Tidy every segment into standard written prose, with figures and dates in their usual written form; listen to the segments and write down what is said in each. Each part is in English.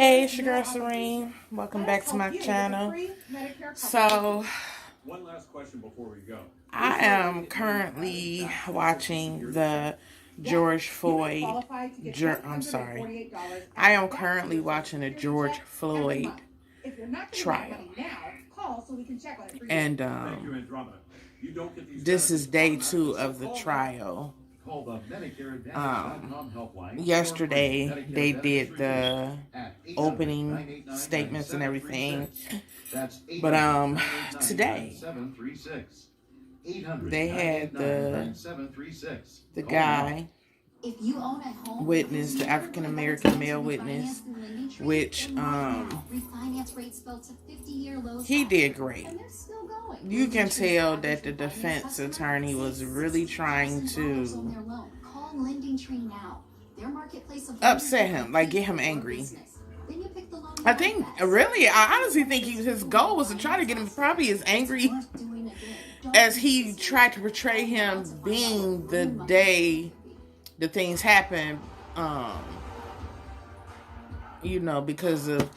Hey, it's your girl Serene. Welcome back to my channel. So, one last question before we go. I am currently watching the George Floyd. I am currently watching the George Floyd trial. And this is day 2 of the trial. Yesterday they did the opening statements and everything, but today they had the guy witness, the African American male witness, which he did great. You can tell that the defense attorney was really trying to upset him, like get him angry. I honestly think his goal was to try to get him probably as angry as he tried to portray him being the day the things happened, because of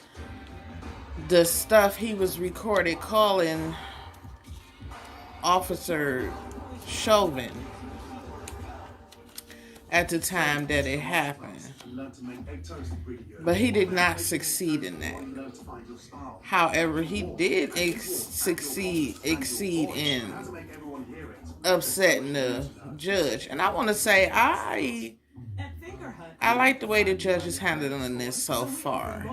the stuff he was recorded calling Officer Chauvin at the time that it happened. But he did not succeed in that. However, he did exceed in upsetting the judge. And I want to say I like the way the judge is handling this so far.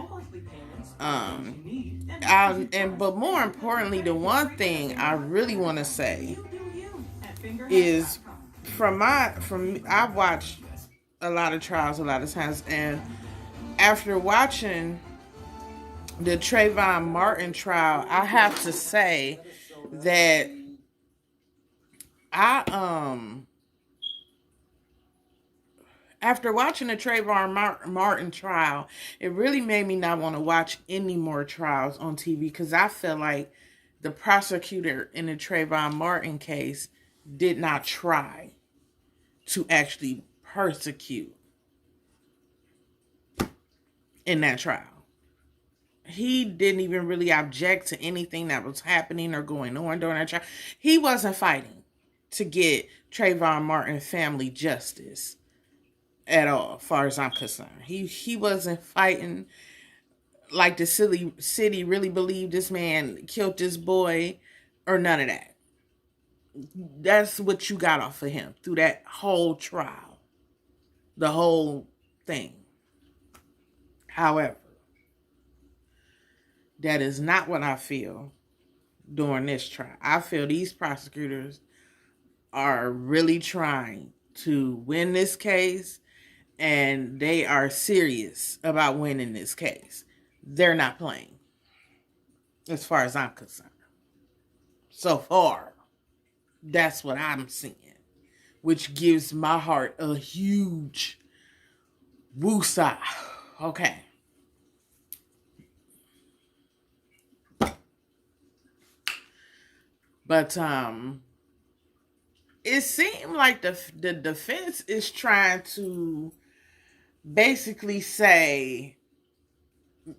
But more importantly, the one thing I really want to say is I've watched a lot of trials a lot of times, and after watching the Trayvon Martin trial, I have to say that after watching the Trayvon Martin trial, it really made me not want to watch any more trials on TV, because I feel like the prosecutor in the Trayvon Martin case did not try to actually persecute in that trial. He didn't even really object to anything that was happening or going on during that trial. He wasn't fighting to get Trayvon Martin family justice at all, as far as I'm concerned. He wasn't fighting like the city really believed this man killed this boy, or none of that. That's what you got off of him through that whole trial, the whole thing. However, that is not what I feel during this trial. I feel these prosecutors are really trying to win this case, and they are serious about winning this case. They're not playing, as far as I'm concerned. So far, that's what I'm seeing, which gives my heart a huge woosah. Okay. But it seemed like the defense is trying to basically say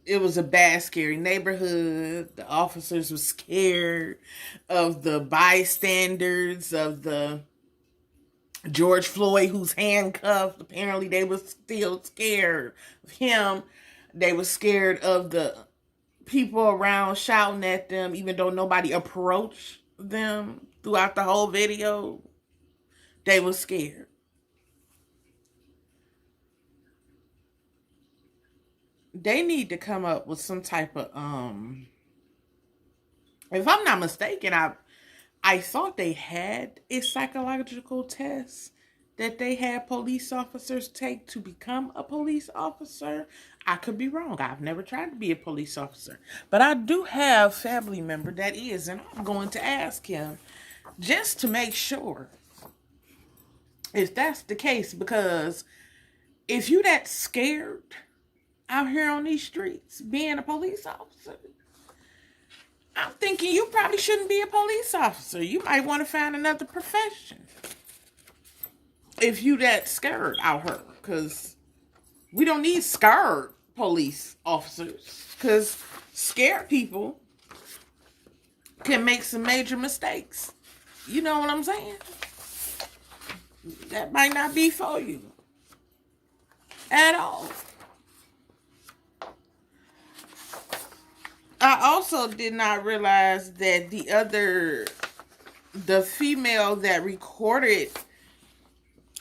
it was a bad, scary neighborhood. The officers were scared of the bystanders, of the George Floyd who's handcuffed. Apparently they were still scared of him. They were scared of the people around shouting at them, even though nobody approached them throughout the whole video. They were scared. They need to come up with some type of if I'm not mistaken, I thought they had a psychological test that they had police officers take to become a police officer. I could be wrong. I've never tried to be a police officer. But I do have a family member that is, and I'm going to ask him just to make sure if that's the case. Because if you that scared out here on these streets being a police officer, I'm thinking you probably shouldn't be a police officer. You might want to find another profession if you that scared out here, because we don't need scared police officers, because scared people can make some major mistakes. You know what I'm saying? That might not be for you at all. I also did not realize that the female that recorded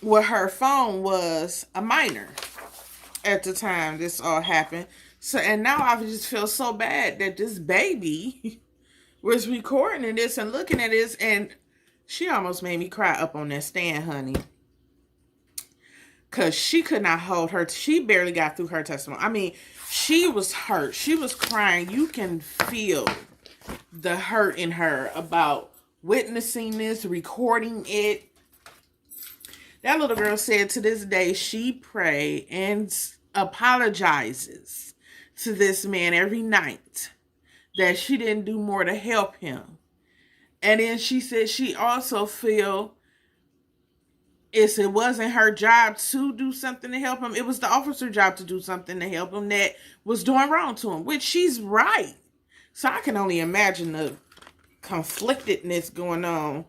with her phone was a minor at the time this all happened. So, and now I just feel so bad that this baby was recording this and looking at this, and she almost made me cry up on that stand, honey. Because she could not hold her. She barely got through her testimony. I mean, she was hurt. She was crying. You can feel the hurt in her about witnessing this, recording it. That little girl said to this day, she prayed and apologizes to this man every night that she didn't do more to help him. And then she said she also feel it wasn't her job to do something to help him. It was the officer's job to do something to help him that was doing wrong to him, which she's right. So I can only imagine the conflictedness going on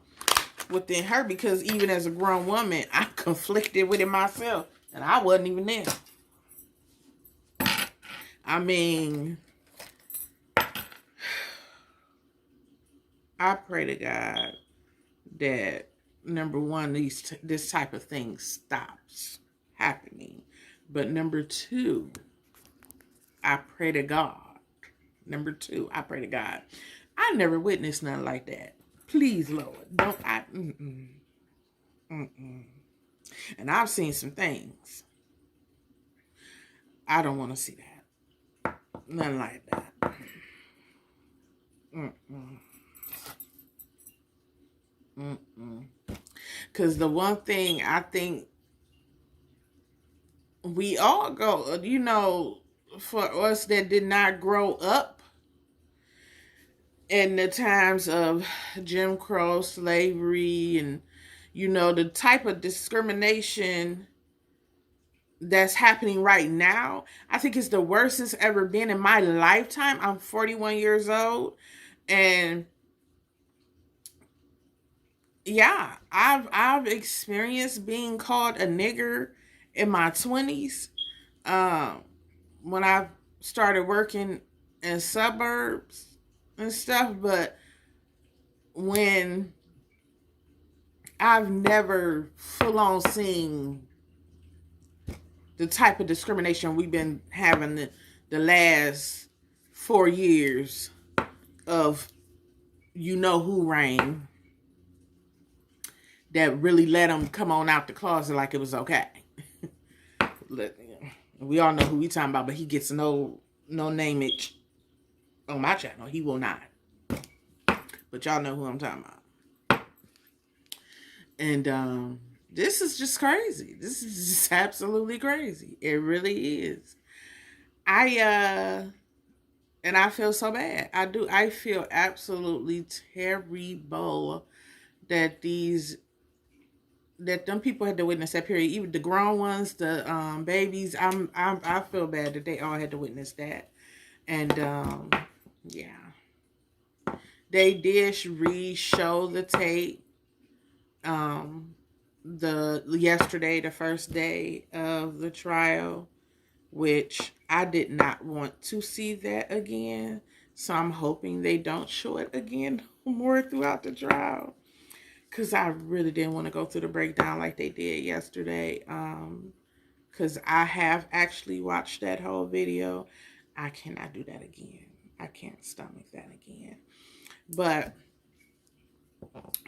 within her, because even as a grown woman, I'm conflicted with it myself, and I wasn't even there. I mean, I pray to God that, number one, this type of thing stops happening. But number two, I pray to God. I never witnessed nothing like that. Please, Lord, don't I? And I've seen some things. I don't want to see that. Nothing like that. Because the one thing I think we all go, for us that did not grow up in the times of Jim Crow, slavery, and, the type of discrimination that's happening right now, I think it's the worst it's ever been in my lifetime. I'm 41 years old, and yeah, I've experienced being called a nigger in my 20s. When I started working in suburbs and stuff, but when I've never full on seen the type of discrimination we've been having the last 4 years of who reign, that really let them come on out the closet like it was okay. We all know who we talking about, but he gets no nameage on my channel. He will not. But y'all know who I'm talking about. And this is just crazy. This is just absolutely crazy. It really is. And I feel so bad. I do. I feel absolutely terrible that them people had to witness that period. Even the grown ones, the babies. I feel bad that they all had to witness that. And yeah, they did re-show the tape. The first day of the trial, which I did not want to see that again. So I'm hoping they don't show it again more throughout the trial, because I really didn't want to go through the breakdown like they did yesterday. Because I have actually watched that whole video. I cannot do that again. I can't stomach that again. But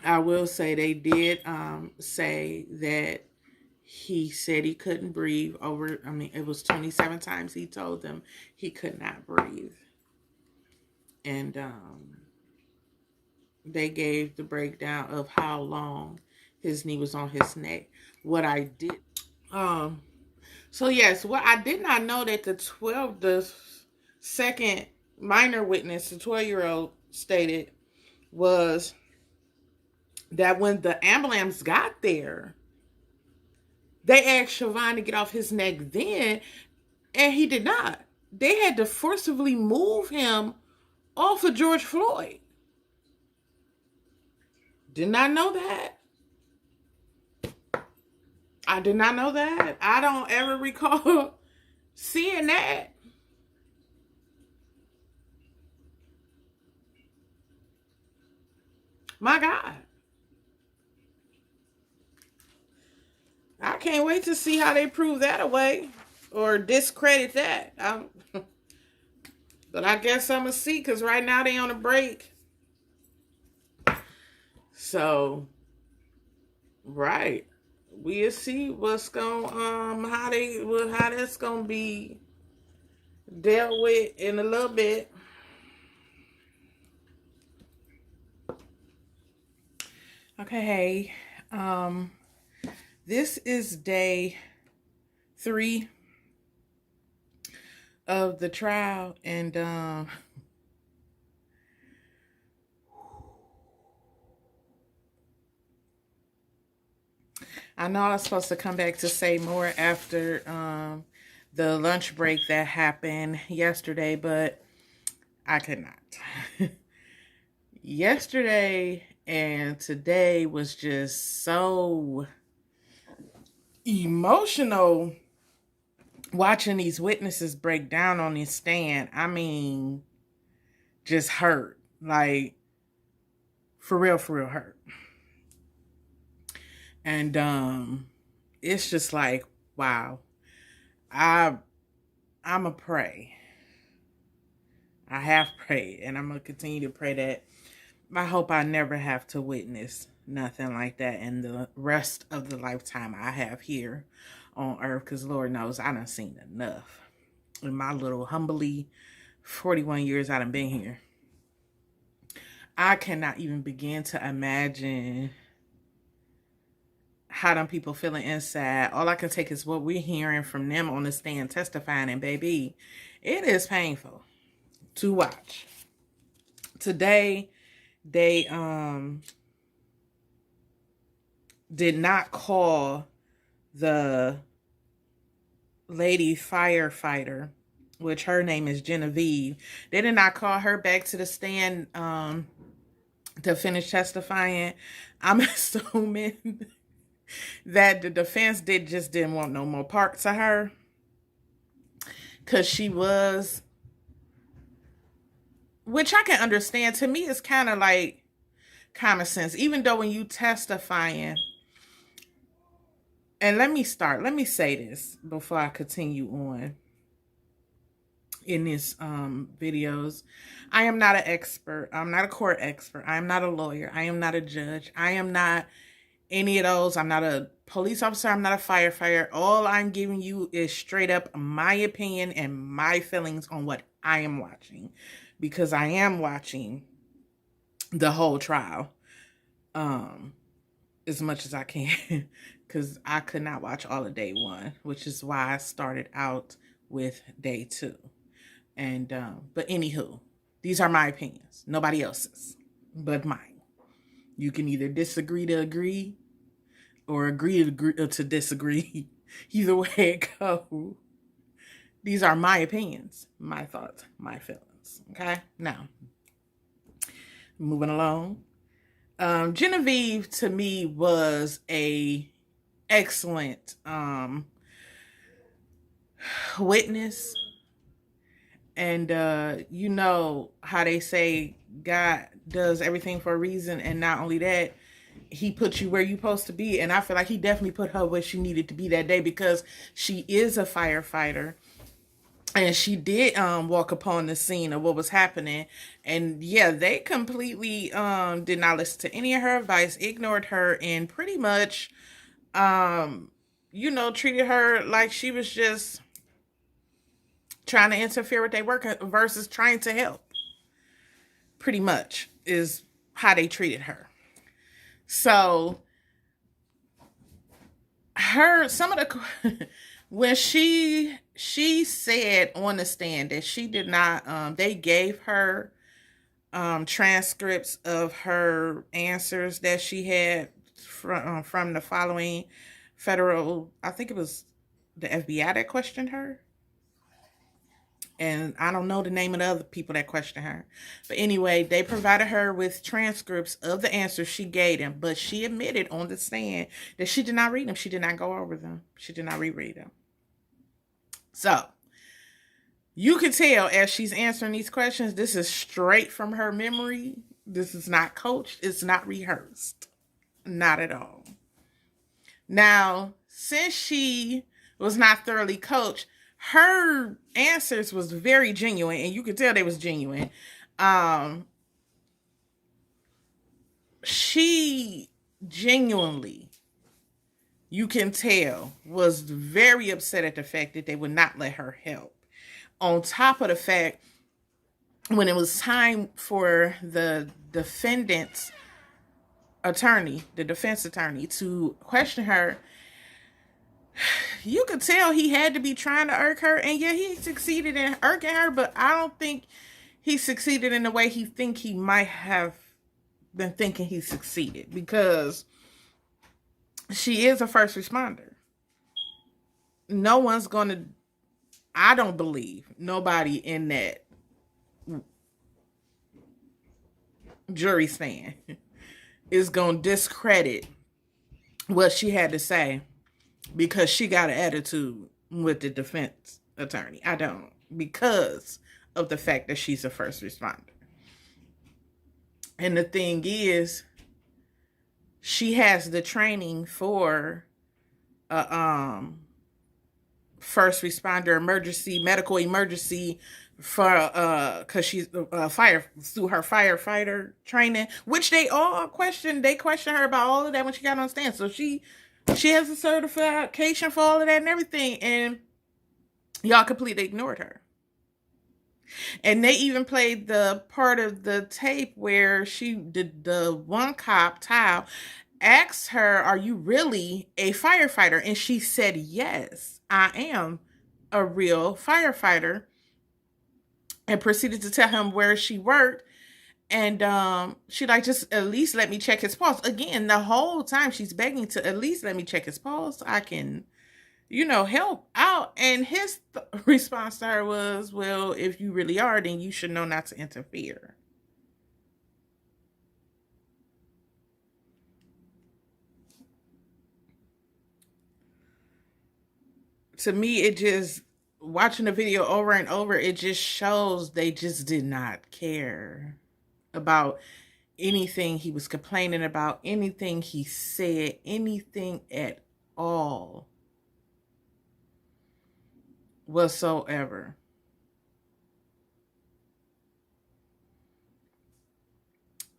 I will say they did say that he said he couldn't breathe it was 27 times he told them he could not breathe. And they gave the breakdown of how long his knee was on his neck. What I did, so yes, what I did not know that the second minor witness, the 12-year-old, stated was that when the ambulance got there, they asked Chauvin to get off his neck then, and he did not. they had to forcibly move him off of George Floyd. Did not know that. I did not know that. I don't ever recall seeing that. My God. I can't wait to see how they prove that away or discredit that. But I guess I'm going to see because right now they on a break. So, right. We'll see what's going how that's going to be dealt with in a little bit. Okay, hey. This is day 3 of the trial, and I know I was supposed to come back to say more after the lunch break that happened yesterday, but I could not. Yesterday and today was just so emotional watching these witnesses break down on this stand. I mean, just hurt. Like, for real hurt. And it's just like, wow. I'm a pray. I have prayed, and I'm gonna continue to pray that I hope I never have to witness nothing like that in the rest of the lifetime I have here on earth, because Lord knows I done seen enough in my little humbly 41 years I done been here. I cannot even begin to imagine how them people feeling inside. All I can take is what we're hearing from them on the stand testifying, and baby, it is painful to watch. Today, they did not call the lady firefighter, which her name is Genevieve. They did not call her back to the stand to finish testifying. I'm assuming that the defense didn't want no more part to her, because she was, which I can understand. To me, it's kind of like common sense. Even though when you testifying, and let me say this before I continue on in this videos. I am not an expert. I'm not a court expert. I am not a lawyer. I am not a judge. I am not any of those. I'm not a police officer. I'm not a firefighter. All I'm giving you is straight up my opinion and my feelings on what I am watching, because I am watching the whole trial as much as I can, because I could not watch all of day 1, which is why I started out with day 2. And but anywho, these are my opinions, nobody else's but mine. You can either disagree to agree or agree to disagree. Either way it goes. These are my opinions, my thoughts, my feelings. Okay, now moving along. Genevieve to me was a excellent witness. And you know how they say God does everything for a reason, and not only that, he put you where you're supposed to be. And I feel like he definitely put her where she needed to be that day, because she is a firefighter. And she did walk upon the scene of what was happening. And yeah, they completely did not listen to any of her advice, ignored her, and pretty much treated her like she was just trying to interfere with their work versus trying to help. Pretty much is how they treated her. So some of the when she said on the stand that she did not they gave her transcripts of her answers that she had from the following federal, I think it was the FBI that questioned her. And I don't know the name of the other people that questioned her. But anyway, they provided her with transcripts of the answers she gave them. But she admitted on the stand that she did not read them. She did not go over them. She did not reread them. So you can tell as she's answering these questions, this is straight from her memory. This is not coached. It's not rehearsed. Not at all. Now, since she was not thoroughly coached, her answers was very genuine, and you could tell they was genuine. She genuinely, you can tell, was very upset at the fact that they would not let her help. On top of the fact, when it was time for the defendant's attorney, the defense attorney, to question her, you could tell he had to be trying to irk her, and yeah, he succeeded in irking her, but I don't think he succeeded in the way he think he might have been thinking he succeeded, because she is a first responder. No one's gonna, I don't believe nobody in that jury stand is gonna discredit what she had to say because she got an attitude with the defense attorney. I don't. Because of the fact that she's a first responder. And the thing is, she has the training for a first responder medical emergency for because she's through her firefighter training, which they all questioned. They questioned her about all of that when she got on stand. So she has a certification for all of that and everything, and y'all completely ignored her. And they even played the part of the tape where she did, the one cop, Tile, asked her, "Are you really a firefighter?" And she said, "Yes, I am a real firefighter," and proceeded to tell him where she worked. And she like, "Just at least let me check his pulse." Again, the whole time she's begging to at least let me check his pulse. I can, help out. And his response to her was, "Well, if you really are, then you should know not to interfere." To me, it just, watching the video over and over, it just shows they just did not care about anything he was complaining about, anything he said, anything at all whatsoever.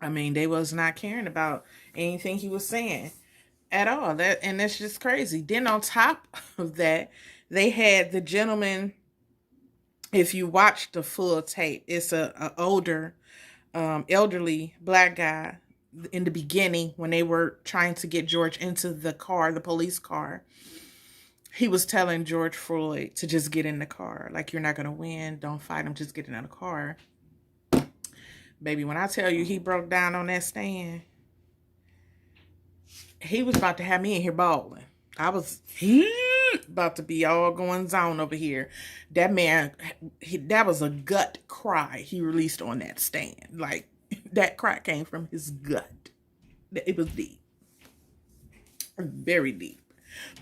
I mean, they was not caring about anything he was saying at all. That's just crazy. Then on top of that, they had the gentleman. If you watch the full tape, it's a older, elderly black guy. In the beginning, when they were trying to get George into the car, the police car, he was telling George Floyd to just get in the car. Like, "You're not gonna win. Don't fight him. Just get in the car." Baby, when I tell you he broke down on that stand, he was about to have me in here bawling. I was about to be all going zone over here. That man, that was a gut cry he released on that stand. Like, that cry came from his gut. It was deep. Very deep.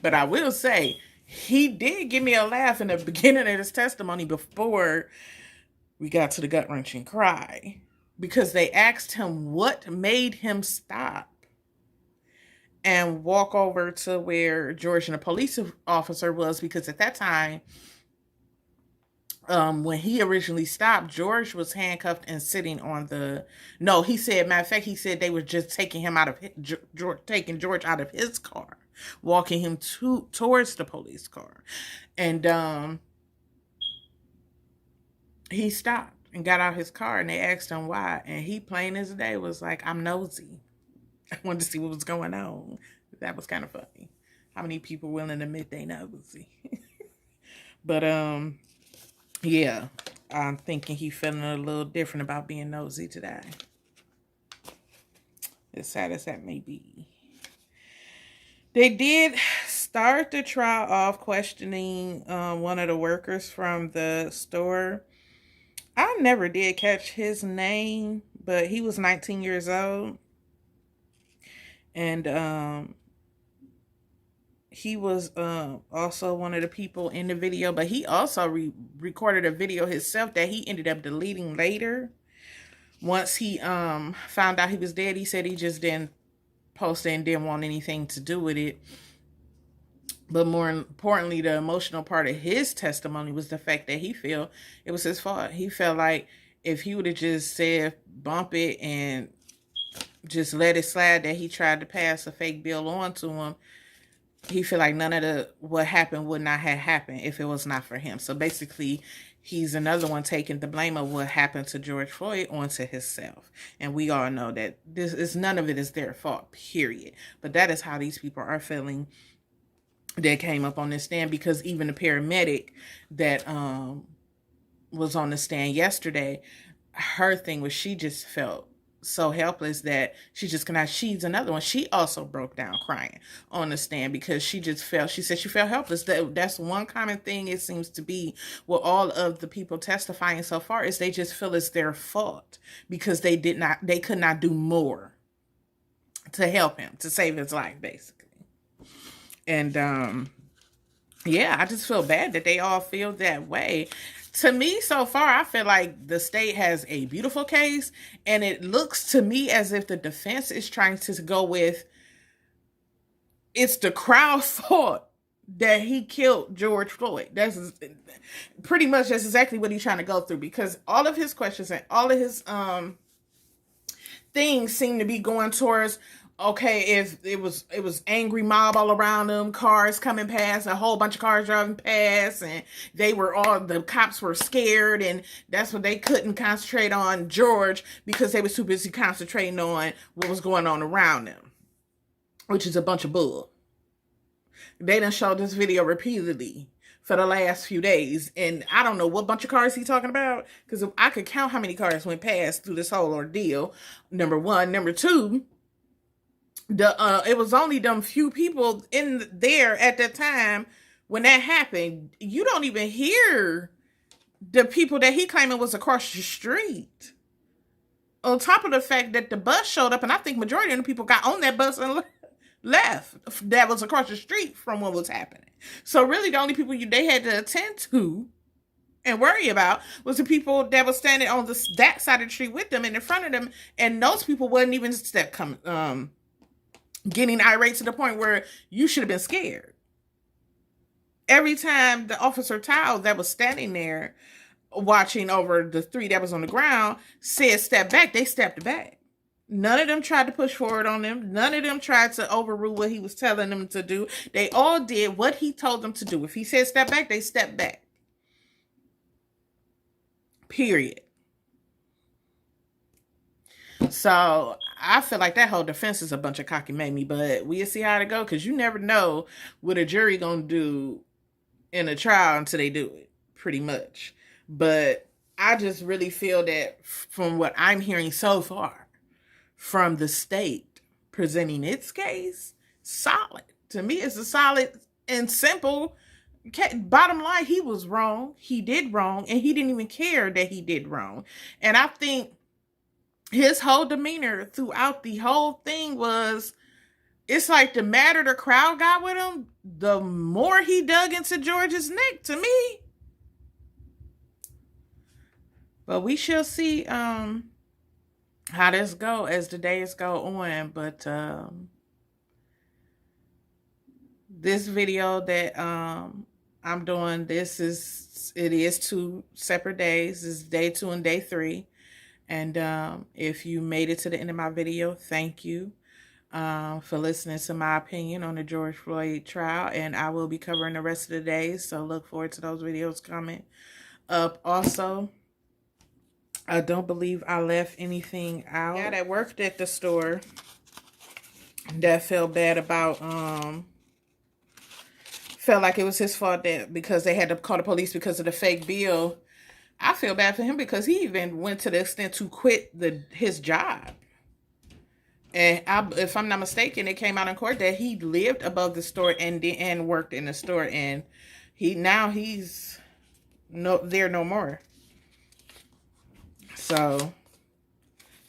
But I will say, he did give me a laugh in the beginning of his testimony before we got to the gut-wrenching cry. Because they asked him what made him stop and walk over to where George and the police officer was. Because at that time, when he originally stopped, George was handcuffed and sitting on the, no, he said, matter of fact, he said they were just taking him out of, taking George out of his car, walking him towards the police car. And he stopped and got out his car, and they asked him why. And he, plain as day, was like, "I'm nosy. I wanted to see what was going on." That was kind of funny. How many people willing to admit they nosy? But yeah, I'm thinking he feeling a little different about being nosy today. As sad as that may be. They did start the trial off questioning one of the workers from the store. I never did catch his name, but he was 19 years old. And he was also one of the people in the video, but he also recorded a video himself that he ended up deleting later. Once he found out he was dead, he said he just didn't post it and didn't want anything to do with it. But more importantly, the emotional part of his testimony was the fact that he felt it was his fault. He felt like if he would have just said bump it and just let it slide that he tried to pass a fake bill on to him, he feel like none of what happened would not have happened if it was not for him. So basically, he's another one taking the blame of what happened to George Floyd onto himself. And we all know that none of it is their fault, period. But that is how these people are feeling that came up on this stand, because even the paramedic that was on the stand yesterday, her thing was she just felt so helpless that she just cannot. She's another one. She also broke down crying on the stand because she said she felt helpless. That's one common thing it seems to be with all of the people testifying so far, is they just feel it's their fault because they could not do more to help him, to save his life, basically. And yeah, I just feel bad that they all feel that way. To me, so far, I feel like the state has a beautiful case, and it looks to me as if the defense is trying to go with, it's the crowd's fault that he killed George Floyd. That's pretty much, that's exactly what he's trying to go through, because all of his questions and all of his things seem to be going towards, okay, if it was angry mob all around them, cars coming past, a whole bunch of cars driving past, and the cops were scared, and that's what they couldn't concentrate on George because they were too busy concentrating on what was going on around them, which is a bunch of bull. They done showed this video repeatedly for the last few days, and I don't know what bunch of cars he's talking about, because I could count how many cars went past through this whole ordeal, number one. Number two, it was only them few people in there at that time when that happened. You don't even hear the people that he claiming was across the street. On top of the fact that the bus showed up, and I think majority of the people got on that bus and left that was across the street from what was happening. So really the only people they had to attend to and worry about was the people that were standing on that side of the street with them and in front of them, and those people wasn't even getting irate to the point where you should have been scared. Every time the officer Tao that was standing there watching over the three that was on the ground said step back, they stepped back. None of them tried to push forward on them. None of them tried to overrule what he was telling them to do. They all did what he told them to do. If he said step back, they stepped back. Period. So I feel like that whole defense is a bunch of cockamamie, but we'll see how it go, because you never know what a jury gonna do in a trial until they do it, pretty much. But I just really feel that from what I'm hearing so far from the state presenting its case, solid. To me, it's a solid and simple bottom line. He was wrong. He did wrong, and he didn't even care that he did wrong. And I think his whole demeanor throughout the whole thing was, it's like the madder the crowd got with him, the more he dug into George's neck, to me. But we shall see how this go as the days go on. But this video that I'm doing, it is 2 separate days. This is day 2 and day 3. And if you made it to the end of my video, thank you for listening to my opinion on the George Floyd trial. And I will be covering the rest of the days, so look forward to those videos coming up. Also, I don't believe I left anything out. Yeah, that worked at the store that felt bad about, felt like it was his fault that because they had to call the police because of the fake bill. I feel bad for him because he even went to the extent to quit his job. And if I'm not mistaken, it came out in court that he lived above the store and worked in the store, and he's no more. So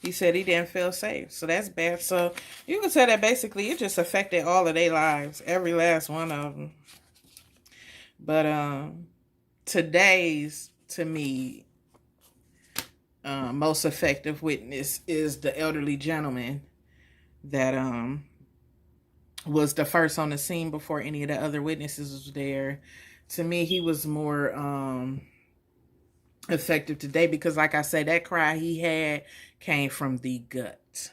he said he didn't feel safe. So that's bad. So you can tell that basically it just affected all of their lives, every last one of them. But today's, to me, most effective witness is the elderly gentleman that was the first on the scene before any of the other witnesses was there. To me, he was more effective today because, like I said, that cry he had came from the gut.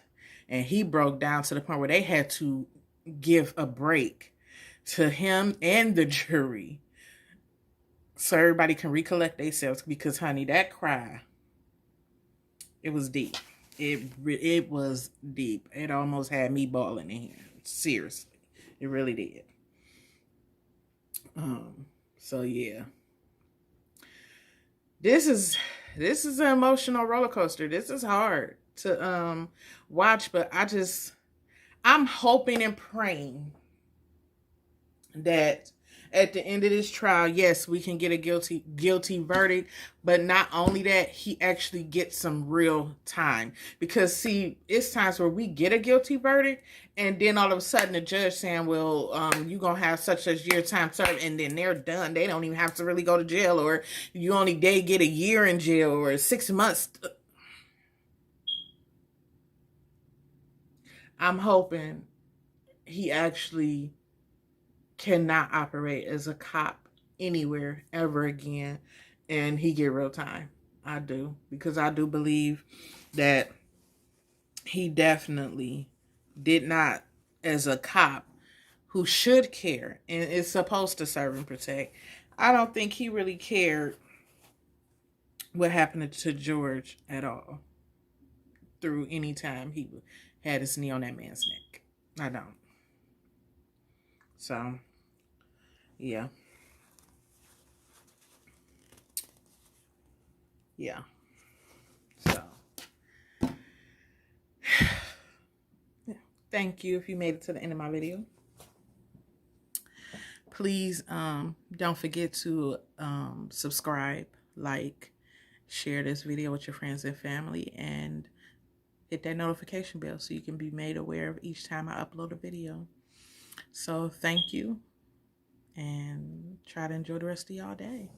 And he broke down to the point where they had to give a break to him and the jury so everybody can recollect themselves, because, honey, that cry, it was deep. It was deep. It almost had me bawling in here. Seriously. It really did. So yeah. This is an emotional roller coaster. This is hard to watch, but I'm hoping and praying that at the end of this trial, yes, we can get a guilty verdict, but not only that, he actually gets some real time. Because see, it's times where we get a guilty verdict, and then all of a sudden the judge saying, well, you're gonna have such year time served, and then they're done. They don't even have to really go to jail, or they get a year in jail or 6 months. I'm hoping he actually cannot operate as a cop anywhere ever again, and he get real time. I do, because I do believe that he definitely did not, as a cop who should care and is supposed to serve and protect, I don't think he really cared what happened to George at all through any time he had his knee on that man's neck. I don't. So yeah. Yeah. So, yeah. Thank you if you made it to the end of my video. Please don't forget to subscribe, like, share this video with your friends and family, and hit that notification bell so you can be made aware of each time I upload a video. So thank you, and try to enjoy the rest of y'all day.